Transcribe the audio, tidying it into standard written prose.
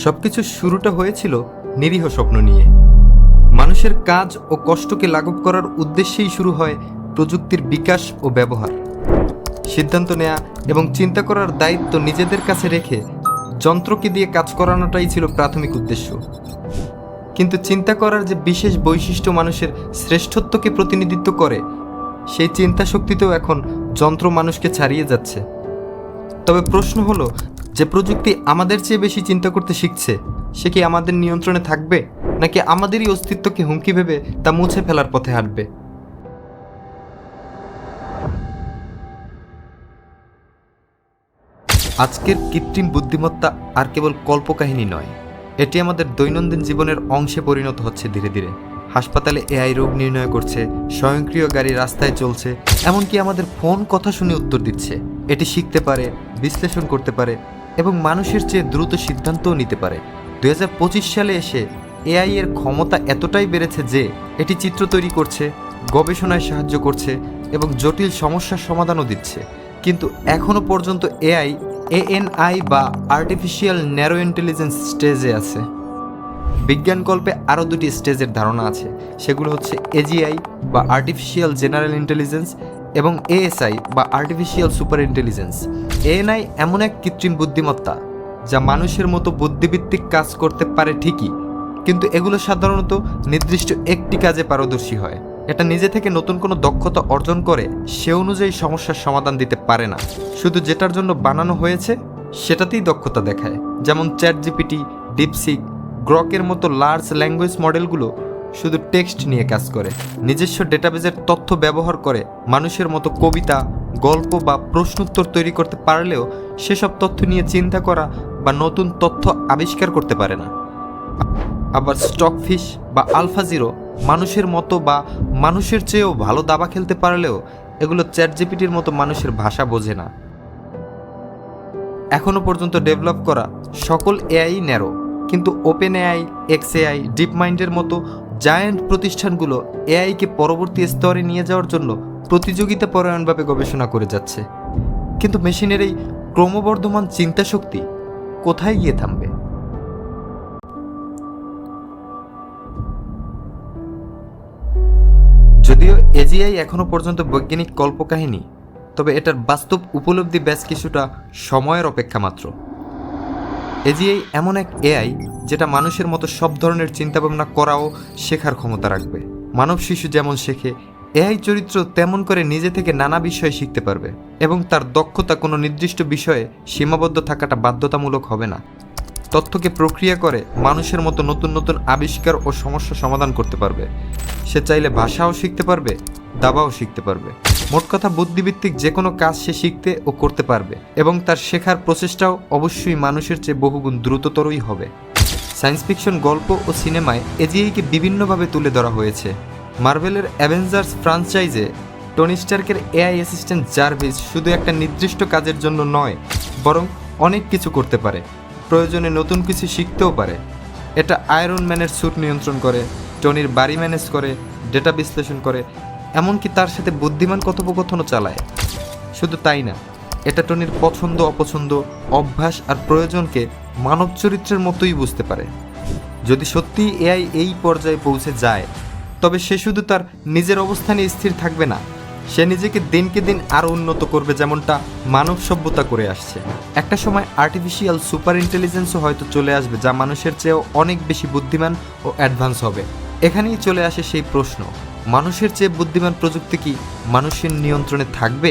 সবকিছু শুরুটা হয়েছিল নিরীহ স্বপ্ন নিয়ে। মানুষের কাজ ও কষ্টকে লাঘব করার উদ্দেশ্যেই শুরু হয় প্রযুক্তির বিকাশ ও ব্যবহার। সিদ্ধান্ত নেওয়া এবং চিন্তা করার দায়িত্ব নিজেদের কাছে রেখে যন্ত্রকে দিয়ে কাজ করানোটাই ছিল প্রাথমিক উদ্দেশ্য। কিন্তু চিন্তা করার যে বিশেষ বৈশিষ্ট্য মানুষের শ্রেষ্ঠত্বকে প্রতিনিধিত্ব করে, সেই চিন্তা শক্তিতেও এখন যন্ত্র মানুষকে ছাড়িয়ে যাচ্ছে। তবে প্রশ্ন হলো, যে প্রযুক্তি আমাদের চেয়ে বেশি চিন্তা করতে শিখছে, সে কি আমাদের নিয়ন্ত্রণে থাকবে, নাকি আমাদেরই অস্তিত্বকে হুমকি ভেবে তা মুছে ফেলার পথে হাঁটবে? আজকের কৃত্রিম বুদ্ধিমত্তা আর কেবল কল্পকাহিনী নয়, এটি আমাদের দৈনন্দিন জীবনের অংশে পরিণত হচ্ছে ধীরে ধীরে। হাসপাতালে এআই রোগ নির্ণয় করছে, স্বয়ংক্রিয় গাড়ি রাস্তায় চলছে, এমনকি আমাদের ফোন কথা শুনে উত্তর দিচ্ছে। এটি শিখতে পারে, বিশ্লেষণ করতে পারে এবং মানুষের চেয়ে দ্রুত সিদ্ধান্তও নিতে পারে। 2025 সালে এসে এআই এর ক্ষমতা এতটাই বেড়েছে যে এটি চিত্র তৈরি করছে, গবেষণায় সাহায্য করছে এবং জটিল সমস্যার সমাধানও দিচ্ছে। কিন্তু এখনও পর্যন্ত এএনআই বা আর্টিফিশিয়াল ন্যারো ইন্টেলিজেন্স স্টেজে আছে। বিজ্ঞান গল্পে আরও দুটি স্টেজের ধারণা আছে, সেগুলো হচ্ছে এজিআই বা আর্টিফিশিয়াল জেনারেল ইন্টেলিজেন্স এবং এএসআই বা আর্টিফিশিয়াল সুপার ইন্টেলিজেন্স। এএনআই এমন এক কৃত্রিম বুদ্ধিমত্তা যা মানুষের মতো বুদ্ধিভিত্তিক কাজ করতে পারে ঠিকই, কিন্তু এগুলো সাধারণত নির্দিষ্ট একটি কাজে পারদর্শী হয়। এটা নিজে থেকে নতুন কোনো দক্ষতা অর্জন করে সে অনুযায়ী সমস্যার সমাধান দিতে পারে না, শুধু যেটার জন্য বানানো হয়েছে সেটাতেই দক্ষতা দেখায়। যেমন চ্যাটজিপিটি, ডিপসিক, গ্রকের মতো লার্জ ল্যাঙ্গুয়েজ মডেলগুলো শুধু টেক্সট নিয়ে কাজ করে, নিজস্ব ডেটাবেজের তথ্য ব্যবহার করে মানুষের মতো কবিতা, গল্প বা প্রশ্নোত্তর তৈরি করতে পারলেও সেসব তথ্য নিয়ে চিন্তা করা বা নতুন তথ্য আবিষ্কার করতে পারে না। আবার স্টকফিশ বা আলফাজিরো মানুষের মতো বা মানুষের চেয়েও ভালো দাবা খেলতে পারলেও এগুলো চ্যাটজিপিটির মতো মানুষের ভাষা বোঝে না। এখনও পর্যন্ত ডেভেলপ করা সকল এআই ন্যারো, কিন্তু ওপেন এআই, এক্সএআই, ডিপমাইন্ডের মতো জায়ান্ট প্রতিষ্ঠানগুলো এআইকে পরবর্তী স্তরে নিয়ে যাওয়ার জন্য প্রতিযোগিতা পরায়ণভাবে গবেষণা করে যাচ্ছে। কিন্তু মেশিনের এই ক্রমবর্ধমান চিন্তা শক্তি কোথায় গিয়ে থামবে? যদিও এজিআই এখনও পর্যন্ত বৈজ্ঞানিক কল্পকাহিনী, তবে এটার বাস্তব উপলব্ধি বেশ কিছুটা সময়ের অপেক্ষা মাত্র। এজিআই এমন এক এআই যেটা মানুষের মতো সব ধরনের চিন্তাভাবনা করাও শেখার ক্ষমতা রাখবে। মানব শিশু যেমন শেখে, এআই চরিত্র তেমন করে নিজে থেকে নানা বিষয় শিখতে পারবে এবং তার দক্ষতা কোনো নির্দিষ্ট বিষয়ে সীমাবদ্ধ থাকাটা বাধ্যতামূলক হবে না। তথ্যকে প্রক্রিয়া করে মানুষের মতো নতুন নতুন আবিষ্কার ও সমস্যা সমাধান করতে পারবে। সে চাইলে ভাষাও শিখতে পারবে, দাবাও শিখতে পারবে। মোট কথা, বুদ্ধিভিত্তিক যে কোনো কাজ সে শিখতে ও করতে পারবে এবং তার শেখার প্রচেষ্টাও অবশ্যই মানুষের চেয়ে বহুগুণ দ্রুততরই হবে। সায়েন্স ফিকশন গল্প ও সিনেমায় এজিআইকে বিভিন্নভাবে তুলে ধরা হয়েছে। মার্ভেলের অ্যাভেঞ্জার্স ফ্রাঞ্চাইজে টনি স্টার্কের এআই অ্যাসিস্ট্যান্ট জার্ভিস শুধু একটা নির্দিষ্ট কাজের জন্য নয়, বরং অনেক কিছু করতে পারে, প্রয়োজনে নতুন কিছু শিখতেও পারে। এটা আয়রন ম্যানের স্যুট নিয়ন্ত্রণ করে, টনির বাড়ি ম্যানেজ করে, ডেটা বিশ্লেষণ করে, এমনকি তার সাথে বুদ্ধিমান কথোপকথনও চালায়। শুধু তাই না, এটা টনির পছন্দ অপছন্দ, অভ্যাস আর প্রয়োজনকে মানব চরিত্রের মতোই বুঝতে পারে। যদি সত্যিই এআই এই পর্যায়ে পৌঁছে যায়, তবে সে শুধু তার নিজের অবস্থানে স্থির থাকবে না, সে নিজেকে দিনকে দিন আরও উন্নত করবে, যেমনটা মানব সভ্যতা করে আসছে। একটা সময় আর্টিফিশিয়াল সুপার ইন্টেলিজেন্সও হয়তো চলে আসবে, যা মানুষের চেয়েও অনেক বেশি বুদ্ধিমান ও অ্যাডভান্স হবে। এখানেই চলে আসে সেই প্রশ্ন, মানুষের চেয়ে বুদ্ধিমান প্রযুক্তি কি মানুষের নিয়ন্ত্রণে থাকবে?